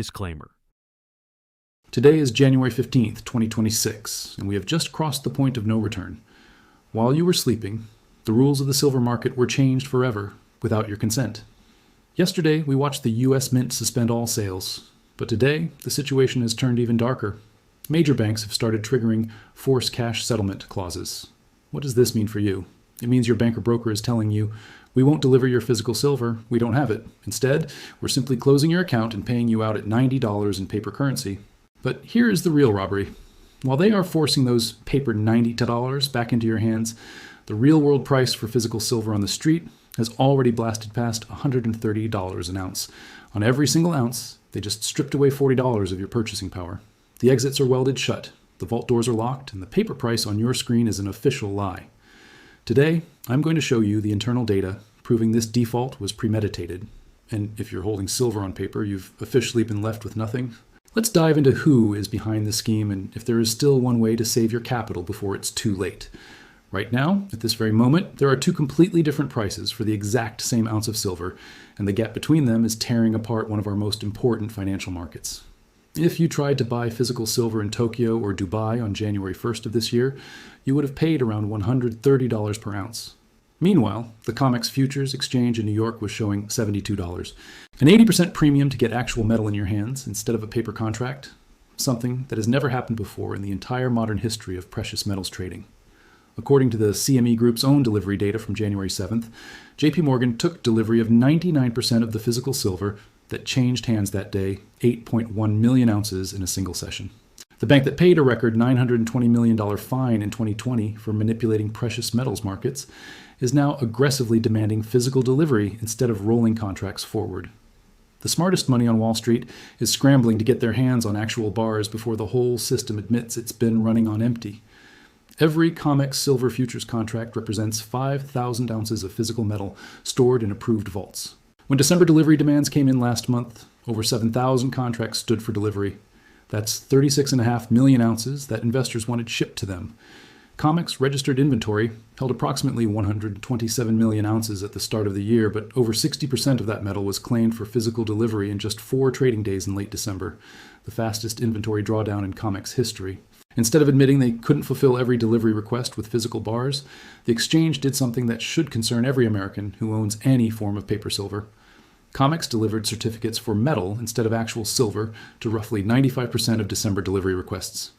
Disclaimer. Today is January 15th, 2026, and we have just crossed the point of no return. While you were sleeping, the rules of the silver market were changed forever without your consent. Yesterday, we watched the U.S. Mint suspend all sales, but today, the situation has turned even darker. Major banks have started triggering forced cash settlement clauses. What does this mean for you? It means your bank or broker is telling you, we won't deliver your physical silver, we don't have it. Instead, we're simply closing your account and paying you out at $90 in paper currency. But here is the real robbery. While they are forcing those paper $90 back into your hands, the real-world price for physical silver on the street has already blasted past $130 an ounce. On every single ounce, they just stripped away $40 of your purchasing power. The exits are welded shut, the vault doors are locked, and the paper price on your screen is an official lie. Today, I'm going to show you the internal data proving this default was premeditated. And if you're holding silver on paper, you've officially been left with nothing. Let's dive into who is behind the scheme and if there is still one way to save your capital before it's too late. Right now, at this very moment, there are two completely different prices for the exact same ounce of silver, and the gap between them is tearing apart one of our most important financial markets. If you tried to buy physical silver in Tokyo or Dubai on January 1st of this year, you would have paid around $130 per ounce. Meanwhile, the COMEX futures exchange in New York was showing $72. An 80% premium to get actual metal in your hands instead of a paper contract, something that has never happened before in the entire modern history of precious metals trading. According to the CME Group's own delivery data from January 7th, JP Morgan took delivery of 99% of the physical silver that changed hands that day, 8.1 million ounces in a single session. The bank that paid a record $920 million fine in 2020 for manipulating precious metals markets is now aggressively demanding physical delivery instead of rolling contracts forward. The smartest money on Wall Street is scrambling to get their hands on actual bars before the whole system admits it's been running on empty. Every COMEX silver futures contract represents 5,000 ounces of physical metal stored in approved vaults. When December delivery demands came in last month, over 7,000 contracts stood for delivery. That's 36.5 million ounces that investors wanted shipped to them. COMEX registered inventory held approximately 127 million ounces at the start of the year, but over 60% of that metal was claimed for physical delivery in just 4 trading days in late December, the fastest inventory drawdown in COMEX history. Instead of admitting they couldn't fulfill every delivery request with physical bars, the exchange did something that should concern every American who owns any form of paper silver. COMEX delivered certificates for metal instead of actual silver to roughly 95% of December delivery requests.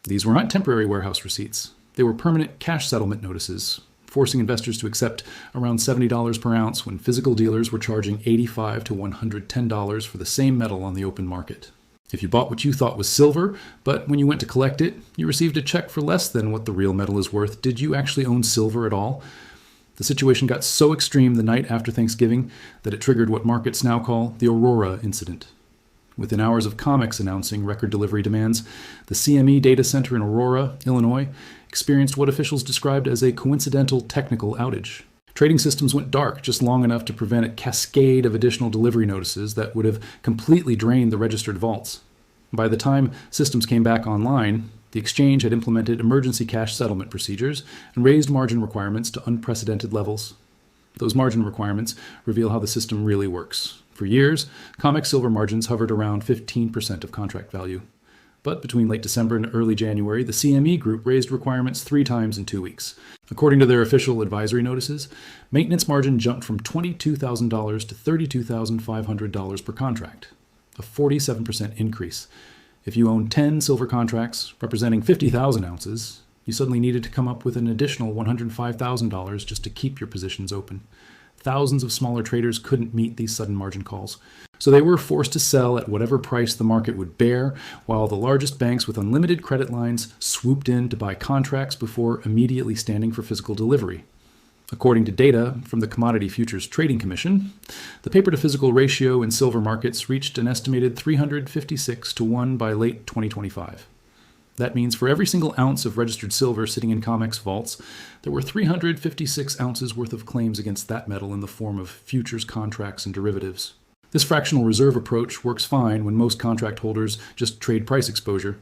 These were not temporary warehouse receipts. They were permanent cash settlement notices, forcing investors to accept around $70 per ounce when physical dealers were charging $85 to $110 for the same metal on the open market. If you bought what you thought was silver, but when you went to collect it, you received a check for less than what the real metal is worth, did you actually own silver at all? The situation got so extreme the night after Thanksgiving that it triggered what markets now call the Aurora incident. Within hours of COMEX announcing record delivery demands, the CME data center in Aurora, Illinois, experienced what officials described as a coincidental technical outage. Trading systems went dark just long enough to prevent a cascade of additional delivery notices that would have completely drained the registered vaults. By the time systems came back online, the exchange had implemented emergency cash settlement procedures and raised margin requirements to unprecedented levels. Those margin requirements reveal how the system really works. For years, COMEX silver margins hovered around 15% of contract value. But between late December and early January, the CME Group raised requirements 3 times in 2 weeks. According to their official advisory notices, maintenance margin jumped from $22,000 to $32,500 per contract, a 47% increase. If you own 10 silver contracts representing 50,000 ounces, you suddenly needed to come up with an additional $105,000 just to keep your positions open. Thousands of smaller traders couldn't meet these sudden margin calls, so they were forced to sell at whatever price the market would bear, while the largest banks with unlimited credit lines swooped in to buy contracts before immediately standing for physical delivery. According to data from the Commodity Futures Trading Commission, the paper-to-physical ratio in silver markets reached an estimated 356 to 1 by late 2025. That means for every single ounce of registered silver sitting in COMEX vaults, there were 356 ounces worth of claims against that metal in the form of futures contracts and derivatives. This fractional reserve approach works fine when most contract holders just trade price exposure.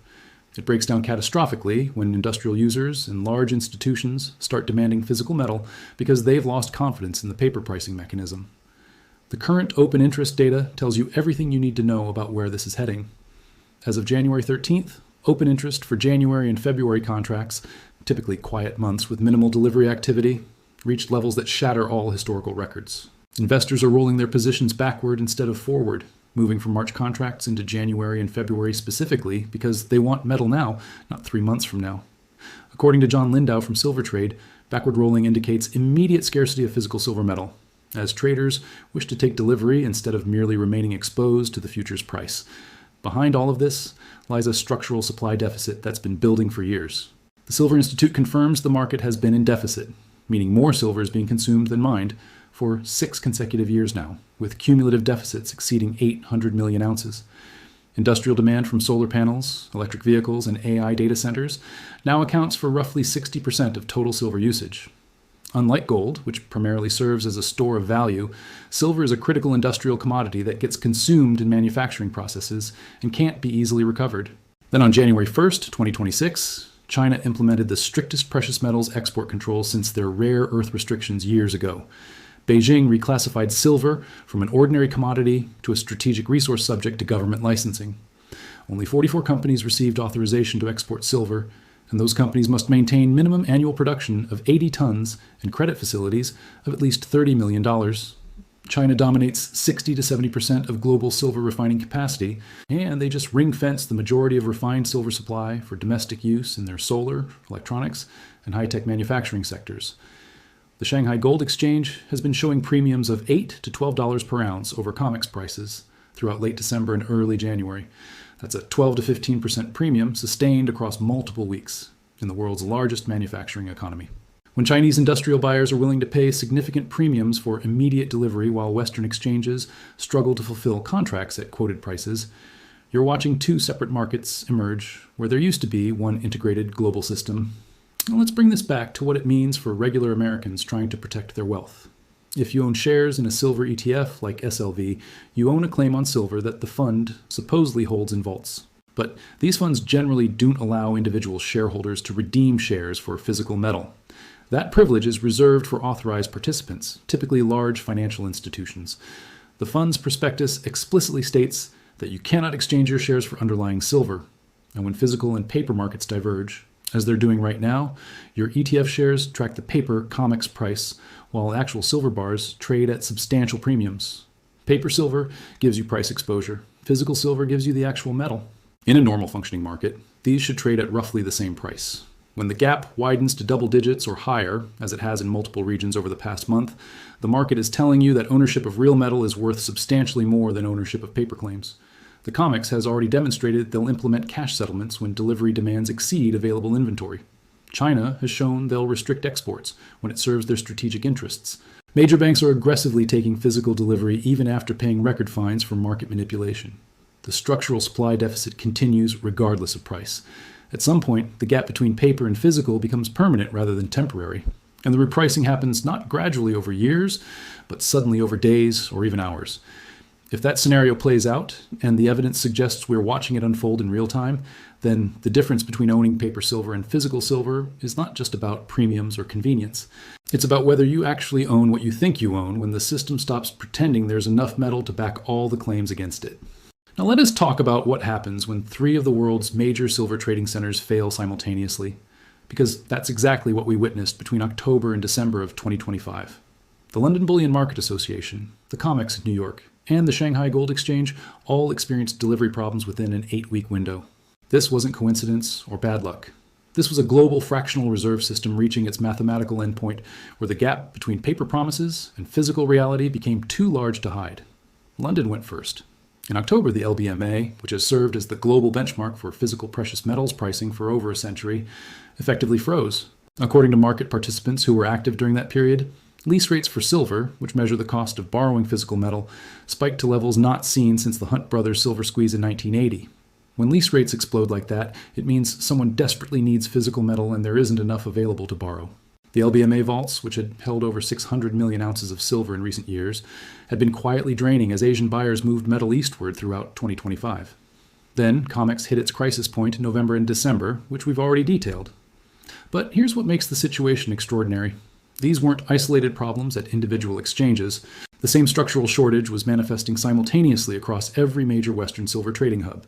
It breaks down catastrophically when industrial users and large institutions start demanding physical metal because they've lost confidence in the paper pricing mechanism. The current open interest data tells you everything you need to know about where this is heading. As of January 13th, open interest for January and February contracts, typically quiet months with minimal delivery activity, reached levels that shatter all historical records. Investors are rolling their positions backward instead of forward, moving from March contracts into January and February specifically because they want metal now, not 3 months from now. According to John Lindau from Silver Trade, backward rolling indicates immediate scarcity of physical silver metal, as traders wish to take delivery instead of merely remaining exposed to the future's price. Behind all of this lies a structural supply deficit that's been building for years. The Silver Institute confirms the market has been in deficit, meaning more silver is being consumed than mined, for 6 consecutive years now, with cumulative deficits exceeding 800 million ounces. Industrial demand from solar panels, electric vehicles, and AI data centers now accounts for roughly 60% of total silver usage. Unlike gold, which primarily serves as a store of value, silver is a critical industrial commodity that gets consumed in manufacturing processes and can't be easily recovered. Then on January 1st, 2026, China implemented the strictest precious metals export controls since their rare earth restrictions years ago. Beijing reclassified silver from an ordinary commodity to a strategic resource subject to government licensing. Only 44 companies received authorization to export silver, and those companies must maintain minimum annual production of 80 tons and credit facilities of at least $30 million. China dominates 60 to 70% of global silver refining capacity, and they just ring-fence the majority of refined silver supply for domestic use in their solar, electronics, and high-tech manufacturing sectors. The Shanghai Gold Exchange has been showing premiums of $8 to $12 per ounce over COMEX prices throughout late December and early January. That's a 12 to 15% premium sustained across multiple weeks in the world's largest manufacturing economy. When Chinese industrial buyers are willing to pay significant premiums for immediate delivery while Western exchanges struggle to fulfill contracts at quoted prices, you're watching 2 separate markets emerge where there used to be one integrated global system. Now let's bring this back to what it means for regular Americans trying to protect their wealth. If you own shares in a silver ETF like SLV, you own a claim on silver that the fund supposedly holds in vaults. But these funds generally don't allow individual shareholders to redeem shares for physical metal. That privilege is reserved for authorized participants, typically large financial institutions. The fund's prospectus explicitly states that you cannot exchange your shares for underlying silver. And when physical and paper markets diverge, as they're doing right now, your ETF shares track the paper COMEX price, while actual silver bars trade at substantial premiums. Paper silver gives you price exposure. Physical silver gives you the actual metal. In a normal functioning market, these should trade at roughly the same price. When the gap widens to double digits or higher, as it has in multiple regions over the past month, the market is telling you that ownership of real metal is worth substantially more than ownership of paper claims. The COMEX has already demonstrated they'll implement cash settlements when delivery demands exceed available inventory. China has shown they'll restrict exports when it serves their strategic interests. Major banks are aggressively taking physical delivery even after paying record fines for market manipulation. The structural supply deficit continues regardless of price. At some point, the gap between paper and physical becomes permanent rather than temporary, and the repricing happens not gradually over years, but suddenly over days or even hours. If that scenario plays out, and the evidence suggests we're watching it unfold in real time, then the difference between owning paper silver and physical silver is not just about premiums or convenience. It's about whether you actually own what you think you own when the system stops pretending there's enough metal to back all the claims against it. Now let us talk about what happens when 3 of the world's major silver trading centers fail simultaneously, because that's exactly what we witnessed between October and December of 2025. The London Bullion Market Association, the COMEX in New York, and the Shanghai Gold Exchange all experienced delivery problems within an 8-week window. This wasn't coincidence or bad luck. This was a global fractional reserve system reaching its mathematical endpoint where the gap between paper promises and physical reality became too large to hide. London went first. In October, the LBMA, which has served as the global benchmark for physical precious metals pricing for over a century, effectively froze. According to market participants who were active during that period, lease rates for silver, which measure the cost of borrowing physical metal, spiked to levels not seen since the Hunt brothers silver squeeze in 1980. When lease rates explode like that, it means someone desperately needs physical metal and there isn't enough available to borrow. The LBMA vaults, which had held over 600 million ounces of silver in recent years, had been quietly draining as Asian buyers moved metal eastward throughout 2025. Then, COMEX hit its crisis point in November and December, which we've already detailed. But here's what makes the situation extraordinary. These weren't isolated problems at individual exchanges. The same structural shortage was manifesting simultaneously across every major Western silver trading hub.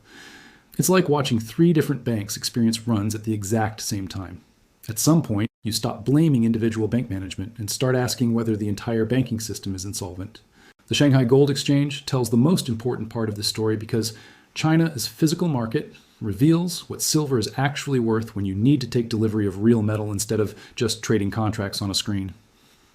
It's like watching 3 different banks experience runs at the exact same time. At some point, you stop blaming individual bank management and start asking whether the entire banking system is insolvent. The Shanghai Gold Exchange tells the most important part of this story because China as physical market reveals what silver is actually worth when you need to take delivery of real metal instead of just trading contracts on a screen.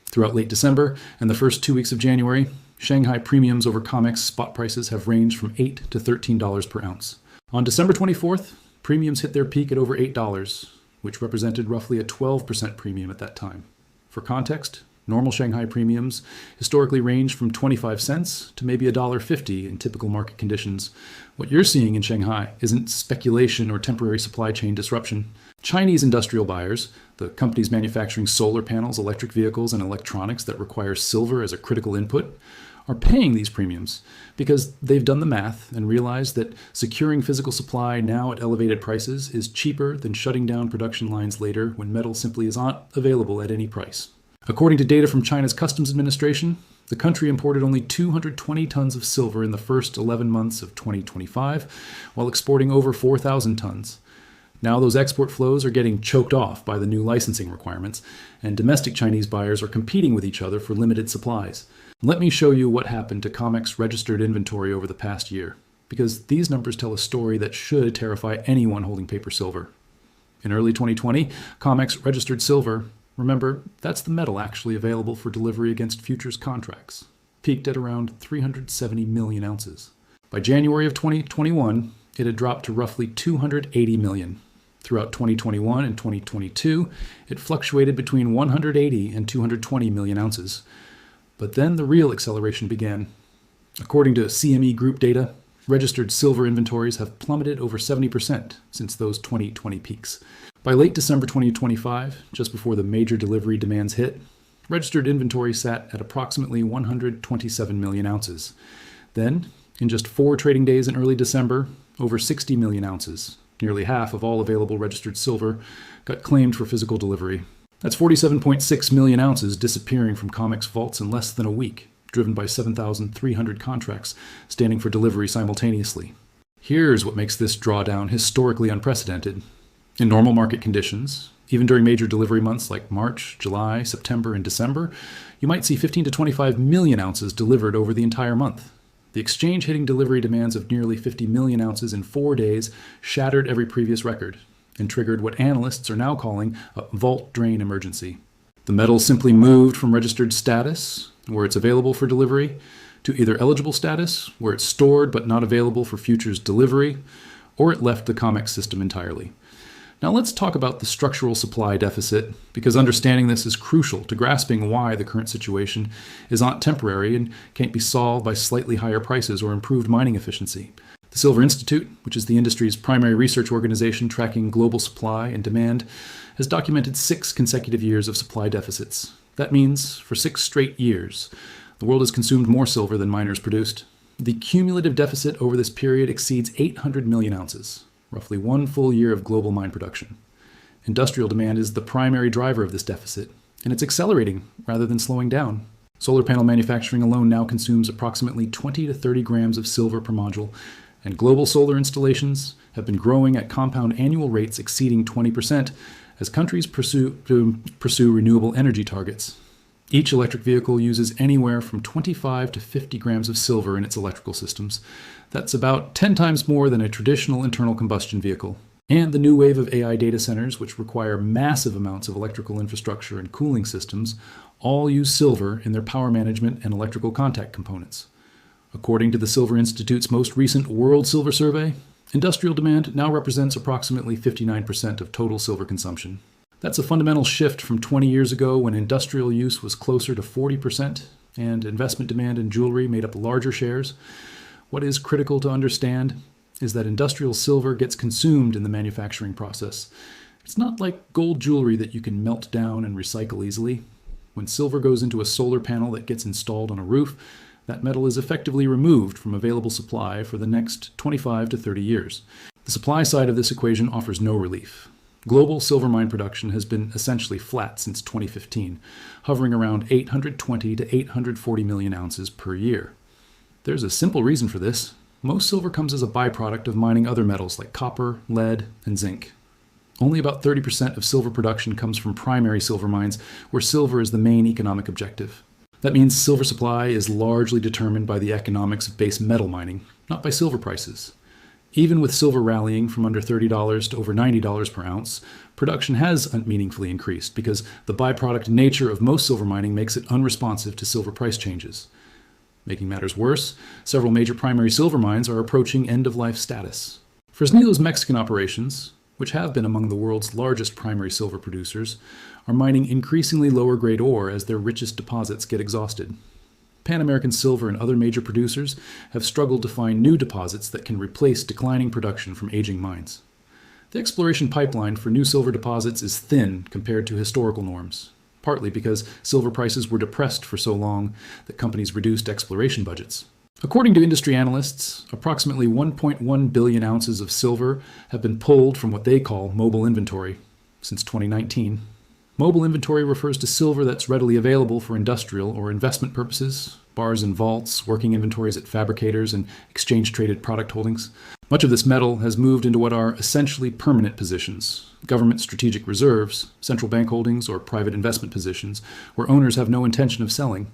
Throughout late December and the first 2 weeks of January, Shanghai premiums over COMEX spot prices have ranged from $8 to $13 per ounce. On December 24th, premiums hit their peak at over $8, which represented roughly a 12% premium at that time. For context, normal Shanghai premiums historically range from 25 cents to maybe $1.50 in typical market conditions. What you're seeing in Shanghai isn't speculation or temporary supply chain disruption. Chinese industrial buyers, the companies manufacturing solar panels, electric vehicles, and electronics that require silver as a critical input, are paying these premiums because they've done the math and realized that securing physical supply now at elevated prices is cheaper than shutting down production lines later when metal simply is not available at any price. According to data from China's Customs Administration, the country imported only 220 tons of silver in the first 11 months of 2025, while exporting over 4,000 tons. Now those export flows are getting choked off by the new licensing requirements, and domestic Chinese buyers are competing with each other for limited supplies. Let me show you what happened to COMEX registered inventory over the past year, because these numbers tell a story that should terrify anyone holding paper silver. In early 2020, COMEX registered silver, remember, that's the metal actually available for delivery against futures contracts, peaked at around 370 million ounces. By January of 2021, it had dropped to roughly 280 million. Throughout 2021 and 2022, it fluctuated between 180 and 220 million ounces. But then the real acceleration began. According to CME Group data, registered silver inventories have plummeted over 70% since those 2020 peaks. By late December 2025, just before the major delivery demands hit, registered inventory sat at approximately 127 million ounces. Then, in just 4 trading days in early December, over 60 million ounces, nearly half of all available registered silver, got claimed for physical delivery. That's 47.6 million ounces disappearing from COMEX vaults in less than a week, driven by 7,300 contracts standing for delivery simultaneously. Here's what makes this drawdown historically unprecedented. In normal market conditions, even during major delivery months like March, July, September, and December, you might see 15 to 25 million ounces delivered over the entire month. The exchange hitting delivery demands of nearly 50 million ounces in 4 days shattered every previous record and triggered what analysts are now calling a vault drain emergency. The metal simply moved from registered status, where it's available for delivery, to either eligible status, where it's stored but not available for futures delivery, or it left the COMEX system entirely. Now let's talk about the structural supply deficit, because understanding this is crucial to grasping why the current situation is not temporary and can't be solved by slightly higher prices or improved mining efficiency. The Silver Institute, which is the industry's primary research organization tracking global supply and demand, has documented 6 consecutive years of supply deficits. That means, for 6 straight years, the world has consumed more silver than miners produced. The cumulative deficit over this period exceeds 800 million ounces, roughly 1 full year of global mine production. Industrial demand is the primary driver of this deficit, and it's accelerating rather than slowing down. Solar panel manufacturing alone now consumes approximately 20 to 30 grams of silver per module, and global solar installations have been growing at compound annual rates exceeding 20% as countries pursue renewable energy targets. Each electric vehicle uses anywhere from 25 to 50 grams of silver in its electrical systems. That's about 10 times more than a traditional internal combustion vehicle. And the new wave of AI data centers, which require massive amounts of electrical infrastructure and cooling systems, all use silver in their power management and electrical contact components. According to the Silver Institute's most recent World Silver Survey, industrial demand now represents approximately 59% of total silver consumption. That's a fundamental shift from 20 years ago when industrial use was closer to 40% and investment demand in jewelry made up larger shares. What is critical to understand is that industrial silver gets consumed in the manufacturing process. It's not like gold jewelry that you can melt down and recycle easily. When silver goes into a solar panel that gets installed on a roof, that metal is effectively removed from available supply for the next 25 to 30 years. The supply side of this equation offers no relief. Global silver mine production has been essentially flat since 2015, hovering around 820 to 840 million ounces per year. There's a simple reason for this. Most silver comes as a byproduct of mining other metals like copper, lead, and zinc. Only about 30% of silver production comes from primary silver mines, where silver is the main economic objective. That means silver supply is largely determined by the economics of base metal mining, not by silver prices. Even with silver rallying from under $30 to over $90 per ounce, production has meaningfully increased because the byproduct nature of most silver mining makes it unresponsive to silver price changes. Making matters worse, several major primary silver mines are approaching end-of-life status. Fresnilo's Mexican operations, which have been among the world's largest primary silver producers, are mining increasingly lower-grade ore as their richest deposits get exhausted. Pan American Silver and other major producers have struggled to find new deposits that can replace declining production from aging mines. The exploration pipeline for new silver deposits is thin compared to historical norms, partly because silver prices were depressed for so long that companies reduced exploration budgets. According to industry analysts, approximately 1.1 billion ounces of silver have been pulled from what they call mobile inventory since 2019. Mobile inventory refers to silver that's readily available for industrial or investment purposes, bars and vaults, working inventories at fabricators, and exchange-traded product holdings. Much of this metal has moved into what are essentially permanent positions, government strategic reserves, central bank holdings, or private investment positions, where owners have no intention of selling.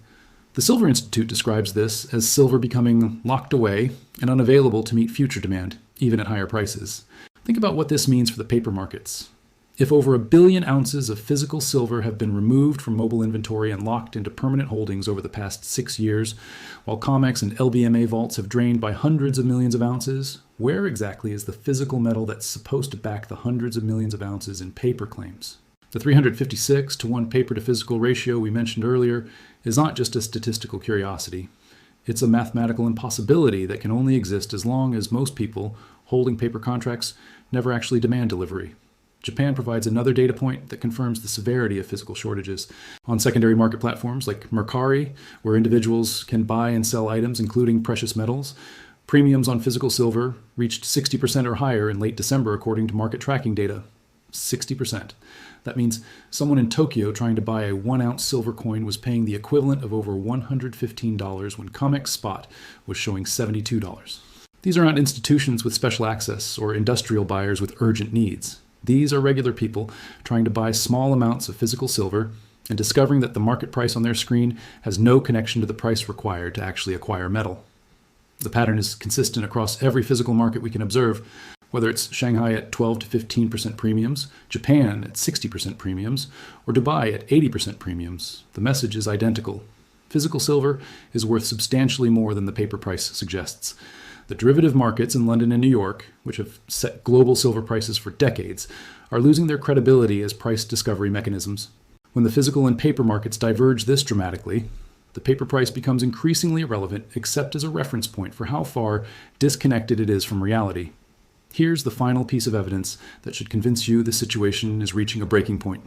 The Silver Institute describes this as silver becoming locked away and unavailable to meet future demand, even at higher prices. Think about what this means for the paper markets. If over 1 billion ounces of physical silver have been removed from mobile inventory and locked into permanent holdings over the past 6 years, while COMEX and LBMA vaults have drained by hundreds of millions of ounces, where exactly is the physical metal that's supposed to back the hundreds of millions of ounces in paper claims? The 356 to 1 paper to physical ratio we mentioned earlier is not just a statistical curiosity. It's a mathematical impossibility that can only exist as long as most people holding paper contracts never actually demand delivery. Japan provides another data point that confirms the severity of physical shortages. On secondary market platforms like Mercari, where individuals can buy and sell items including precious metals, premiums on physical silver reached 60% or higher in late December according to market tracking data. 60%. That means someone in Tokyo trying to buy a 1-ounce silver coin was paying the equivalent of over $115 when COMEX spot was showing $72. These are not institutions with special access or industrial buyers with urgent needs. These are regular people trying to buy small amounts of physical silver and discovering that the market price on their screen has no connection to the price required to actually acquire metal. The pattern is consistent across every physical market we can observe, whether it's Shanghai at 12 to 15% premiums, Japan at 60% premiums, or Dubai at 80% premiums. The message is identical. Physical silver is worth substantially more than the paper price suggests. The derivative markets in London and New York, which have set global silver prices for decades, are losing their credibility as price discovery mechanisms. When the physical and paper markets diverge this dramatically, the paper price becomes increasingly irrelevant except as a reference point for how far disconnected it is from reality. Here's the final piece of evidence that should convince you the situation is reaching a breaking point.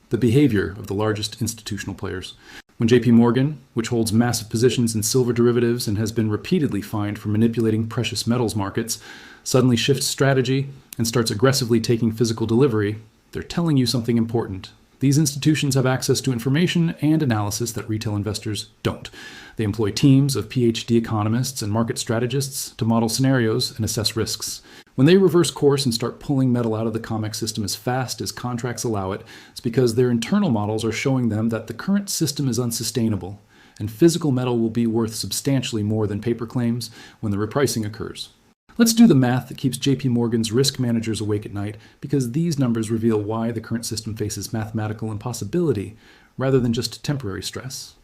The behavior of the largest institutional players. When JP Morgan, which holds massive positions in silver derivatives and has been repeatedly fined for manipulating precious metals markets, suddenly shifts strategy and starts aggressively taking physical delivery, they're telling you something important. These institutions have access to information and analysis that retail investors don't. They employ teams of PhD economists and market strategists to model scenarios and assess risks. When they reverse course and start pulling metal out of the COMEX system as fast as contracts allow it, it's because their internal models are showing them that the current system is unsustainable, and physical metal will be worth substantially more than paper claims when the repricing occurs. Let's do the math that keeps JP Morgan's risk managers awake at night, because these numbers reveal why the current system faces mathematical impossibility rather than just temporary stress.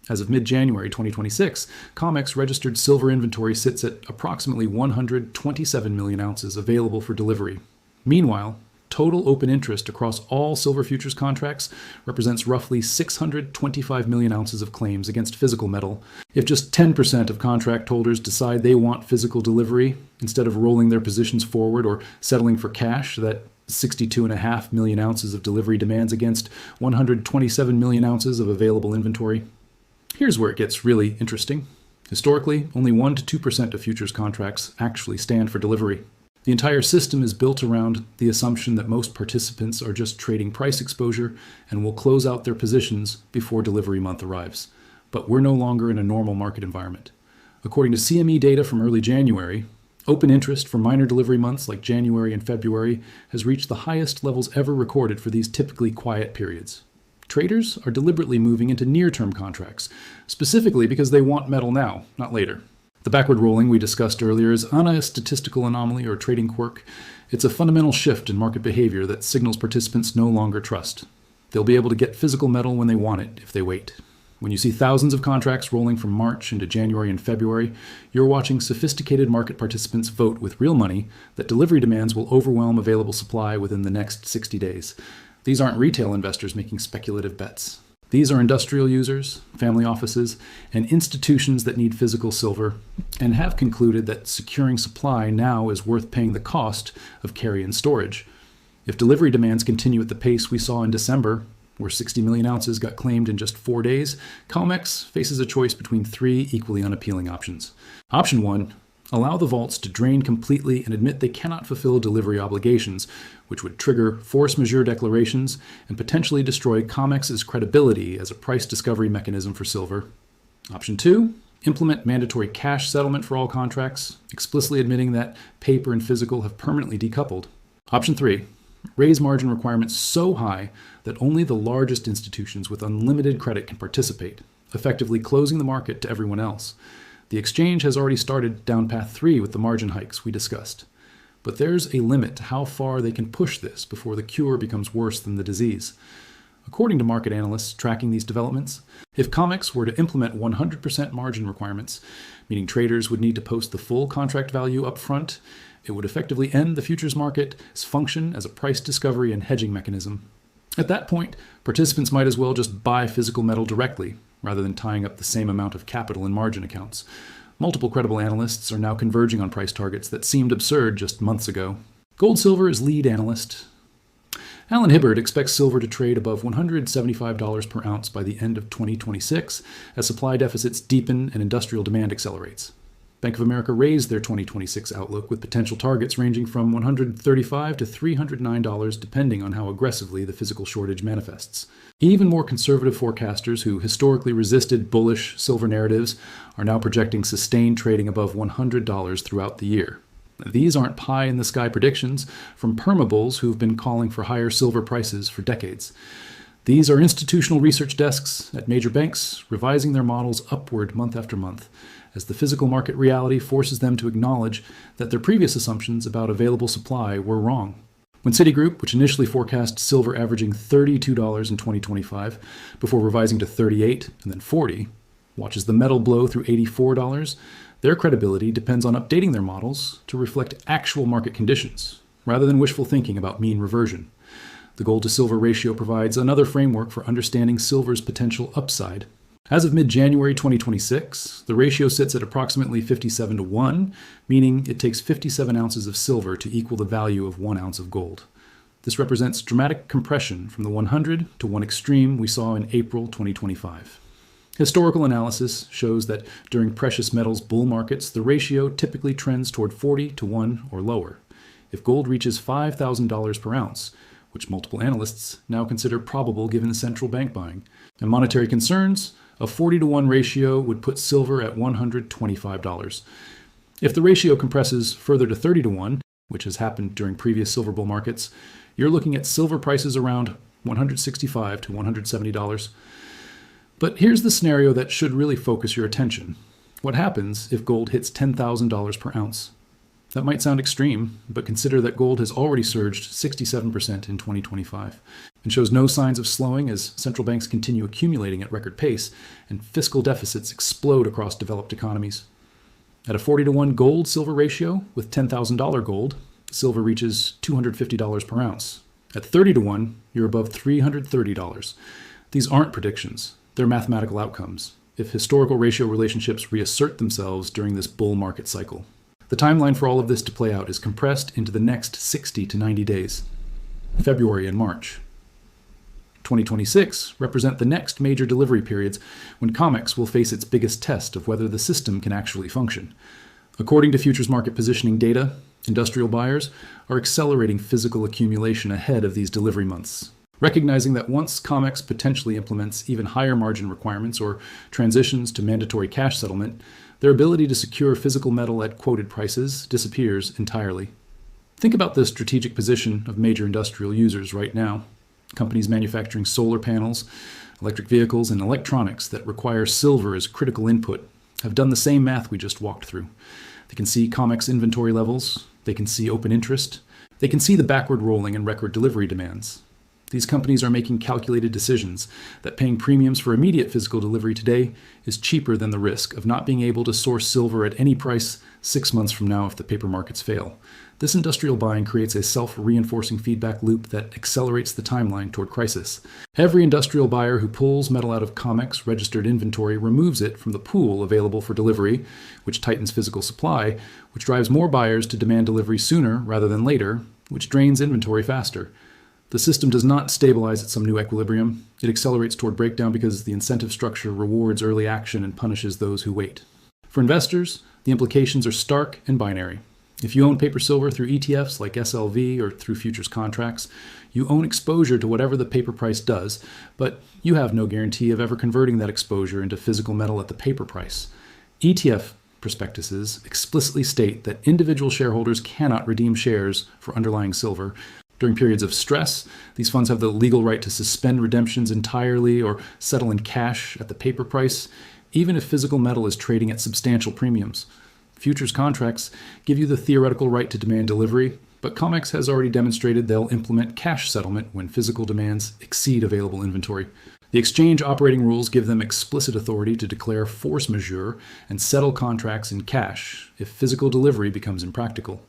As of mid-January 2026, COMEX registered silver inventory sits at approximately 127 million ounces available for delivery. Meanwhile, total open interest across all silver futures contracts represents roughly 625 million ounces of claims against physical metal. If just 10% of contract holders decide they want physical delivery instead of rolling their positions forward or settling for cash, that 62.5 million ounces of delivery demands against 127 million ounces of available inventory. Here's where it gets really interesting. Historically, only 1 to 2% of futures contracts actually stand for delivery. The entire system is built around the assumption that most participants are just trading price exposure and will close out their positions before delivery month arrives. But we're no longer in a normal market environment. According to CME data from early January, open interest for minor delivery months like January and February has reached the highest levels ever recorded for these typically quiet periods. Traders are deliberately moving into near-term contracts, specifically because they want metal now, not later. The backward rolling we discussed earlier is not a statistical anomaly or trading quirk. It's a fundamental shift in market behavior that signals participants no longer trust. They'll be able to get physical metal when they want it if they wait. When you see thousands of contracts rolling from March into January and February, you're watching sophisticated market participants vote with real money that delivery demands will overwhelm available supply within the next 60 days. These aren't retail investors making speculative bets. These are industrial users, family offices, and institutions that need physical silver and have concluded that securing supply now is worth paying the cost of carry and storage. If delivery demands continue at the pace we saw in December, where 60 million ounces got claimed in just 4 days, COMEX faces a choice between 3 equally unappealing options. Option 1, allow the vaults to drain completely and admit they cannot fulfill delivery obligations, which would trigger force majeure declarations and potentially destroy COMEX's credibility as a price discovery mechanism for silver. Option 2, implement mandatory cash settlement for all contracts, explicitly admitting that paper and physical have permanently decoupled. Option 3, raise margin requirements so high that only the largest institutions with unlimited credit can participate, effectively closing the market to everyone else. The exchange has already started down path 3 with the margin hikes we discussed. But there's a limit to how far they can push this before the cure becomes worse than the disease. According to market analysts tracking these developments, if COMEX were to implement 100% margin requirements, meaning traders would need to post the full contract value up front, it would effectively end the futures market's function as a price discovery and hedging mechanism. At that point, participants might as well just buy physical metal directly, rather than tying up the same amount of capital in margin accounts. Multiple credible analysts are now converging on price targets that seemed absurd just months ago. Gold Silver is lead analyst Alan Hibbard expects silver to trade above $175 per ounce by the end of 2026 as supply deficits deepen and industrial demand accelerates. Bank of America raised their 2026 outlook with potential targets ranging from $135 to $309 depending on how aggressively the physical shortage manifests. Even more conservative forecasters who historically resisted bullish silver narratives are now projecting sustained trading above $100 throughout the year. These aren't pie-in-the-sky predictions from permabulls who've been calling for higher silver prices for decades. These are institutional research desks at major banks revising their models upward month after month, as the physical market reality forces them to acknowledge that their previous assumptions about available supply were wrong. When Citigroup, which initially forecast silver averaging $32 in 2025 before revising to $38 and then $40, watches the metal blow through $84, their credibility depends on updating their models to reflect actual market conditions, rather than wishful thinking about mean reversion. The gold-to-silver ratio provides another framework for understanding silver's potential upside. As of mid-January 2026, the ratio sits at approximately 57 to 1, meaning it takes 57 ounces of silver to equal the value of 1 ounce of gold. This represents dramatic compression from the 100 to 1 extreme we saw in April 2025. Historical analysis shows that during precious metals bull markets, the ratio typically trends toward 40 to 1 or lower. If gold reaches $5,000 per ounce, which multiple analysts now consider probable given central bank buying, and monetary concerns, a 40 to 1 ratio would put silver at $125. If the ratio compresses further to 30 to 1, which has happened during previous silver bull markets, you're looking at silver prices around $165 to $170. But here's the scenario that should really focus your attention. What happens if gold hits $10,000 per ounce? That might sound extreme, but consider that gold has already surged 67% in 2025 and shows no signs of slowing as central banks continue accumulating at record pace and fiscal deficits explode across developed economies. At a 40 to 1 gold-silver ratio with $10,000 gold, silver reaches $250 per ounce. At 30 to 1, you're above $330. These aren't predictions. They're mathematical outcomes, if historical ratio relationships reassert themselves during this bull market cycle. The timeline for all of this to play out is compressed into the next 60 to 90 days, February and March. 2026 represent the next major delivery periods when COMEX will face its biggest test of whether the system can actually function. According to futures market positioning data, Industrial buyers are accelerating physical accumulation ahead of these delivery months, recognizing that once COMEX potentially implements even higher margin requirements or transitions to mandatory cash settlement, their ability to secure physical metal at quoted prices disappears entirely. Think about the strategic position of major industrial users right now. Companies manufacturing solar panels, electric vehicles, and electronics that require silver as critical input have done the same math we just walked through. They can see COMEX inventory levels, they can see open interest, they can see the backward rolling and record delivery demands. These companies are making calculated decisions that paying premiums for immediate physical delivery today is cheaper than the risk of not being able to source silver at any price 6 months from now if the paper markets fail. This industrial buying creates a self-reinforcing feedback loop that accelerates the timeline toward crisis. Every industrial buyer who pulls metal out of COMEX registered inventory removes it from the pool available for delivery, which tightens physical supply, which drives more buyers to demand delivery sooner rather than later, which drains inventory faster. The system does not stabilize at some new equilibrium. It accelerates toward breakdown because the incentive structure rewards early action and punishes those who wait. For investors, the implications are stark and binary. If you own paper silver through ETFs like SLV or through futures contracts, you own exposure to whatever the paper price does, but you have no guarantee of ever converting that exposure into physical metal at the paper price. ETF prospectuses explicitly state that individual shareholders cannot redeem shares for underlying silver. During periods of stress, these funds have the legal right to suspend redemptions entirely or settle in cash at the paper price, even if physical metal is trading at substantial premiums. Futures contracts give you the theoretical right to demand delivery, but COMEX has already demonstrated they'll implement cash settlement when physical demands exceed available inventory. The exchange operating rules give them explicit authority to declare force majeure and settle contracts in cash if physical delivery becomes impractical.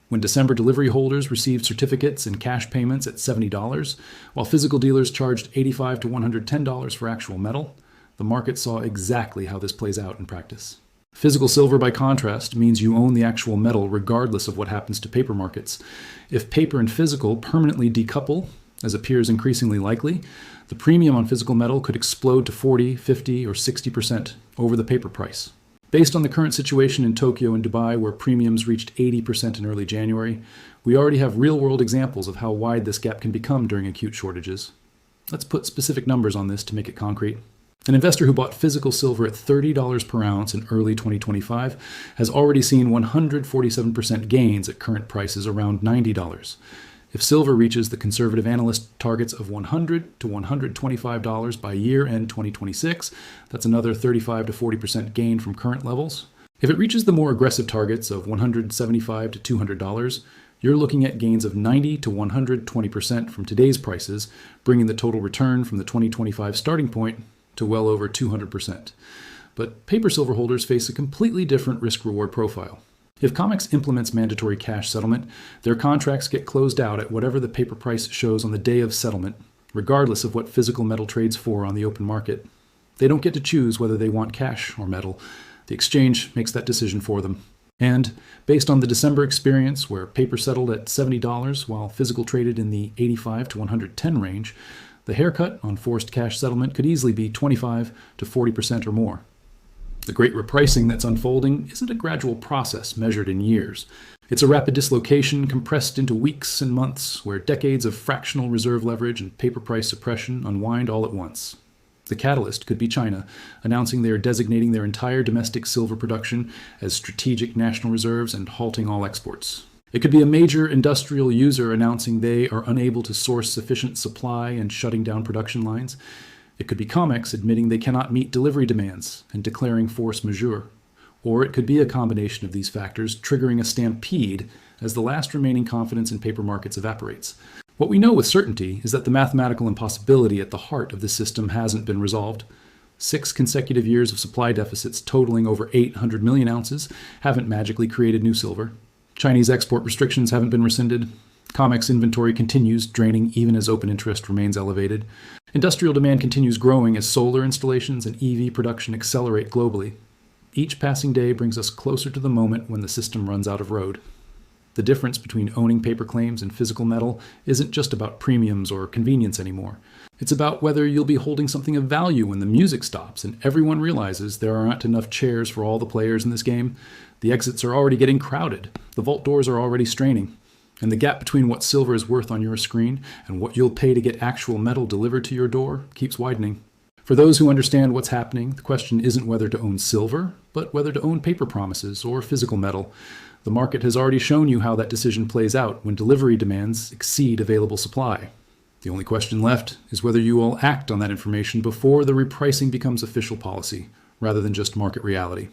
When December delivery holders received certificates and cash payments at $70, while physical dealers charged $85 to $110 for actual metal, the market saw exactly how this plays out in practice. Physical silver, by contrast, means you own the actual metal regardless of what happens to paper markets. If paper and physical permanently decouple, as appears increasingly likely, the premium on physical metal could explode to 40, 50, or 60% over the paper price. Based on the current situation in Tokyo and Dubai, where premiums reached 80% in early January, we already have real-world examples of how wide this gap can become during acute shortages. Let's put specific numbers on this to make it concrete. An investor who bought physical silver at $30 per ounce in early 2025 has already seen 147% gains at current prices around $90. If silver reaches the conservative analyst targets of $100 to $125 by year-end 2026, that's another 35 to 40% gain from current levels. If it reaches the more aggressive targets of $175 to $200, you're looking at gains of 90 to 120% from today's prices, bringing the total return from the 2025 starting point to well over 200%. But paper silver holders face a completely different risk-reward profile. If COMEX implements mandatory cash settlement, their contracts get closed out at whatever the paper price shows on the day of settlement, regardless of what physical metal trades for on the open market. They don't get to choose whether they want cash or metal. The exchange makes that decision for them. And based on the December experience, where paper settled at $70 while physical traded in the $85 to $110 range, the haircut on forced cash settlement could easily be 25 to 40% or more. The great repricing that's unfolding isn't a gradual process measured in years. It's a rapid dislocation compressed into weeks and months, where decades of fractional reserve leverage and paper price suppression unwind all at once. The catalyst could be China, announcing they are designating their entire domestic silver production as strategic national reserves and halting all exports. It could be a major industrial user announcing they are unable to source sufficient supply and shutting down production lines. It could be COMEX admitting they cannot meet delivery demands and declaring force majeure. Or it could be a combination of these factors triggering a stampede as the last remaining confidence in paper markets evaporates. What we know with certainty is that the mathematical impossibility at the heart of the system hasn't been resolved. 6 consecutive years of supply deficits totaling over 800 million ounces haven't magically created new silver. Chinese export restrictions haven't been rescinded. COMEX inventory continues draining even as open interest remains elevated. Industrial demand continues growing as solar installations and EV production accelerate globally. Each passing day brings us closer to the moment when the system runs out of road. The difference between owning paper claims and physical metal isn't just about premiums or convenience anymore. It's about whether you'll be holding something of value when the music stops and everyone realizes there aren't enough chairs for all the players in this game. The exits are already getting crowded. The vault doors are already straining. And the gap between what silver is worth on your screen and what you'll pay to get actual metal delivered to your door keeps widening. For those who understand what's happening, the question isn't whether to own silver, but whether to own paper promises or physical metal. The market has already shown you how that decision plays out when delivery demands exceed available supply. The only question left is whether you will act on that information before the repricing becomes official policy, rather than just market reality.